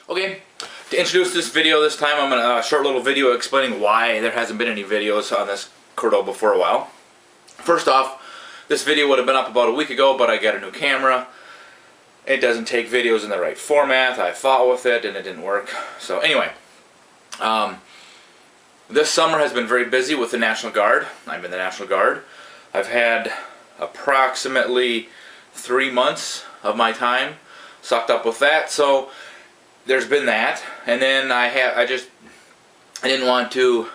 Okay, to introduce this video this time, I'm going to a short little video explaining why there hasn't been any videos on this Cordoba for a while. First off, this video would have been up about a week ago, but I got a new camera. It doesn't take videos in the right format. I fought with it and it didn't work. So anyway, this summer has been very busy with the National Guard. I'm in the National Guard. I've had approximately 3 months of my time sucked up with that, so there's been that. And then I didn't want to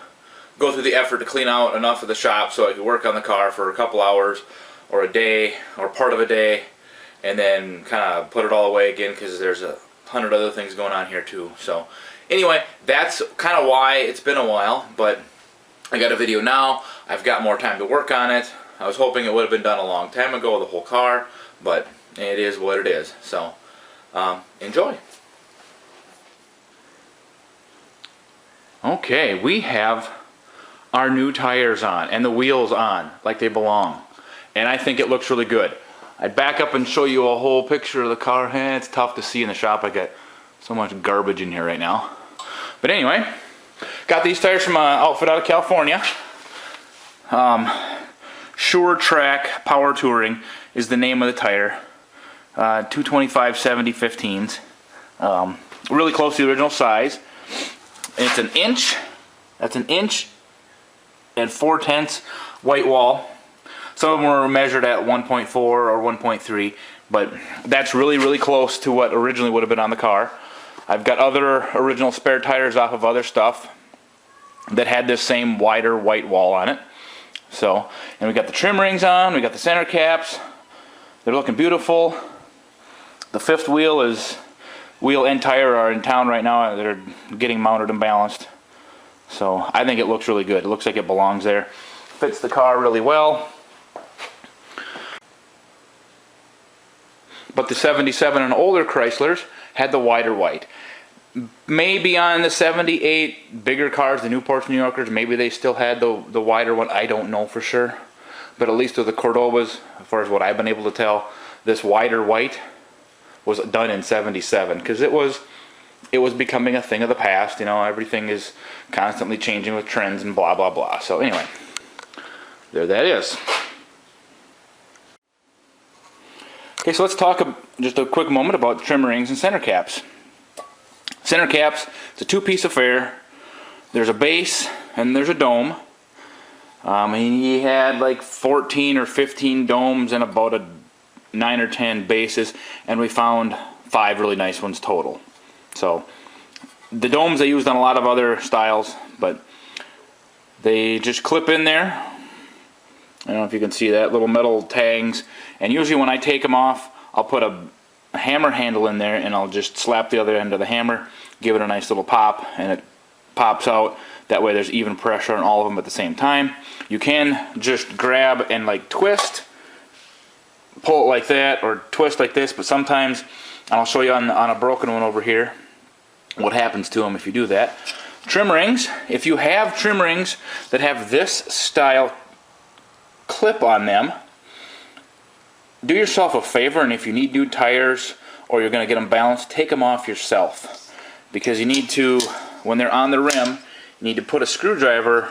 go through the effort to clean out enough of the shop so I could work on the car for a couple hours or a day or part of a day and then kind of put it all away again, because there's 100 other things going on here too. So anyway, that's kind of why it's been a while, but I got a video now. I've got more time to work on it. I was hoping it would have been done a long time ago, the whole car, but it is what it is. So enjoy. Okay, we have our new tires on and the wheels on like they belong, and I think it looks really good. I'd back up and show you a whole picture of the car. It's tough to see in the shop. I got so much garbage in here right now. But anyway, got these tires from an outfit out of California. Sure Track Power Touring is the name of the tire. 225/70 15s. Really close to the original size. It's an inch. That's an inch and 4/10 white wall. Some of them were measured at 1.4 or 1.3, but that's really close to what originally would have been on the car. I've got other original spare tires off of other stuff that had this same wider white wall on it. So, and we got the trim rings on, we got the center caps. They're looking beautiful. The fifth wheel and tire are in town right now. They're getting mounted and balanced. So I think it looks really good. It looks like it belongs there. Fits the car really well. But the 77 and older Chryslers had the wider white. Maybe on the 78 bigger cars, the Newports, New Yorkers, maybe they still had the wider one. I don't know for sure. But at least with the Cordobas, as far as what I've been able to tell, this wider white was done in 77, because it was becoming a thing of the past. You know, everything is constantly changing with trends and blah blah blah. So anyway, there that is. Okay, so let's talk just a quick moment about trim rings and center caps. Center caps, it's a two-piece affair. There's a base and there's a dome. And he had like 14 or 15 domes and about 9 or 10 bases, and we found 5 really nice ones total. So the domes I used on a lot of other styles, but they just clip in there. I don't know if you can see that, little metal tags, and usually when I take them off, I'll put a hammer handle in there and I'll just slap the other end of the hammer, give it a nice little pop, and it pops out. That way there's even pressure on all of them at the same time. You can just grab and like twist, pull it like that, or twist like this, but sometimes, and I'll show you on a broken one over here what happens to them if you do that. Trim rings, if you have trim rings that have this style clip on them, do yourself a favor, and if you need new tires or you're going to get them balanced, take them off yourself, because you need to, when they're on the rim, you need to put a screwdriver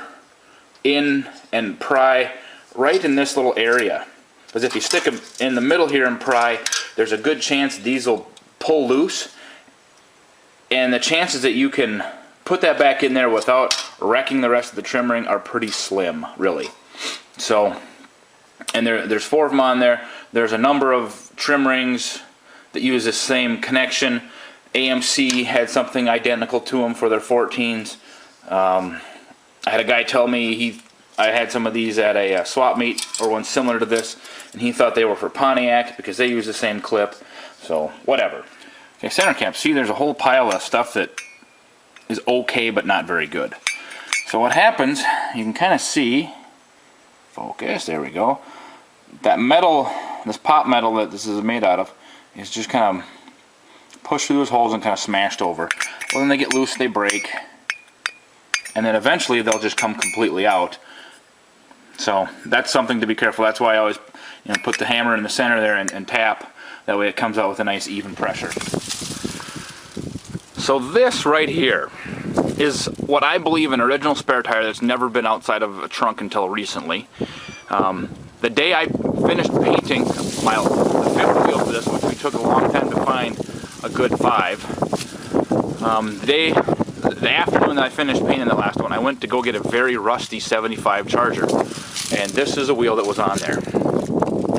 in and pry right in this little area, because if you stick them in the middle here and pry, there's a good chance these will pull loose, and the chances that you can put that back in there without wrecking the rest of the trim ring are pretty slim, really. So, and there's 4 of them on there. There's a number of trim rings that use the same connection. AMC had something identical to them for their 14s. I had a guy tell me I had some of these at a swap meet, or one similar to this, and he thought they were for Pontiac because they use the same clip. So whatever. Okay, center cap. See, there's a whole pile of stuff that is okay but not very good. So what happens, you can kind of see, focus, there we go, that metal, this pop metal that this is made out of, is just kind of pushed through those holes and kind of smashed over. Well, then they get loose, they break, and then eventually they'll just come completely out. So that's something to be careful. That's why I always put the hammer in the center there and tap. That way it comes out with a nice even pressure. So this right here is what I believe an original spare tire that's never been outside of a trunk until recently. The day I finished painting the fifth wheel for this, which we took a long time to find a good 5, the afternoon that I finished painting the last one, I went to go get a very rusty 75 Charger, and this is a wheel that was on there.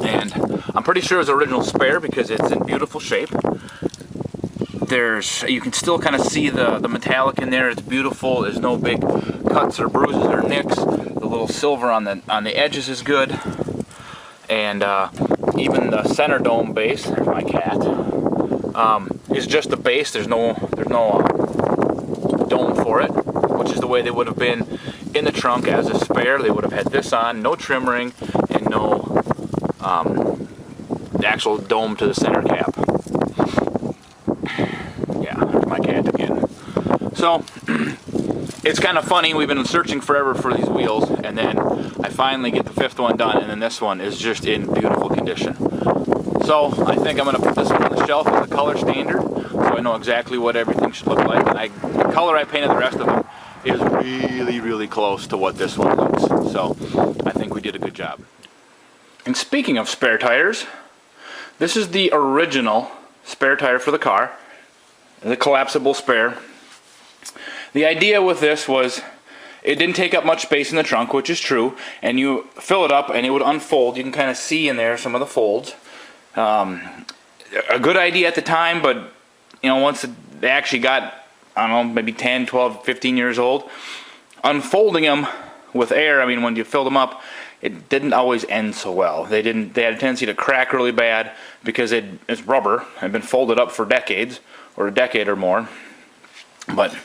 And I'm pretty sure it's original spare because it's in beautiful shape. You can still kind of see the metallic in there. It's beautiful. There's no big cuts or bruises or nicks. The little silver on the edges is good, and even the center dome base. There's my cat. Is just the base. There's no dome for it, which is the way they would have been in the trunk as a spare. They would have had this on, no trim ring, and no the actual dome to the center cap. My cat again. So it's kind of funny, we've been searching forever for these wheels, and then I finally get the fifth one done, and then this one is just in beautiful condition. So I think I'm going to put this one on the shelf as a color standard, so I know exactly what everything should look like. And the color I painted the rest of them is really, really close to what this one looks. So I think we did a good job. And speaking of spare tires, this is the original spare tire for the car. The collapsible spare. The idea with this was it didn't take up much space in the trunk, which is true, and you fill it up and it would unfold. You can kind of see in there some of the folds. A good idea at the time, but you know, once they actually got, I don't know, maybe 10, 12, 15 years old, unfolding them with air, I mean, when you filled them up, it didn't always end so well. They had a tendency to crack really bad because it's rubber and been folded up for decades, or a decade or more. But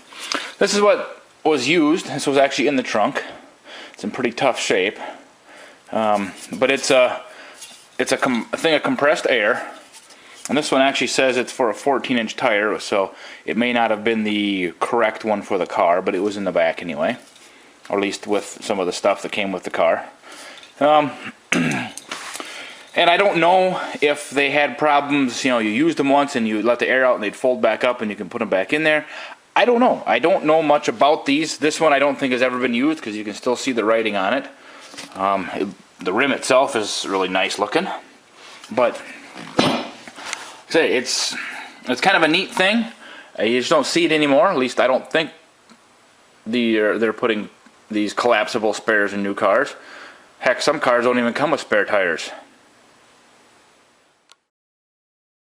this is what was used. This was actually in the trunk. It's in pretty tough shape, but it's a thing of compressed air. And this one actually says it's for a 14-inch tire, so it may not have been the correct one for the car, but it was in the back anyway, or at least with some of the stuff that came with the car. And I don't know if they had problems, you know, you used them once and you let the air out and they'd fold back up and you can put them back in there. I don't know. I don't know much about these. This one I don't think has ever been used because you can still see the writing on it. The rim itself is really nice looking. But say it's kind of a neat thing. You just don't see it anymore. At least I don't think they're putting these collapsible spares in new cars. Heck, some cars don't even come with spare tires.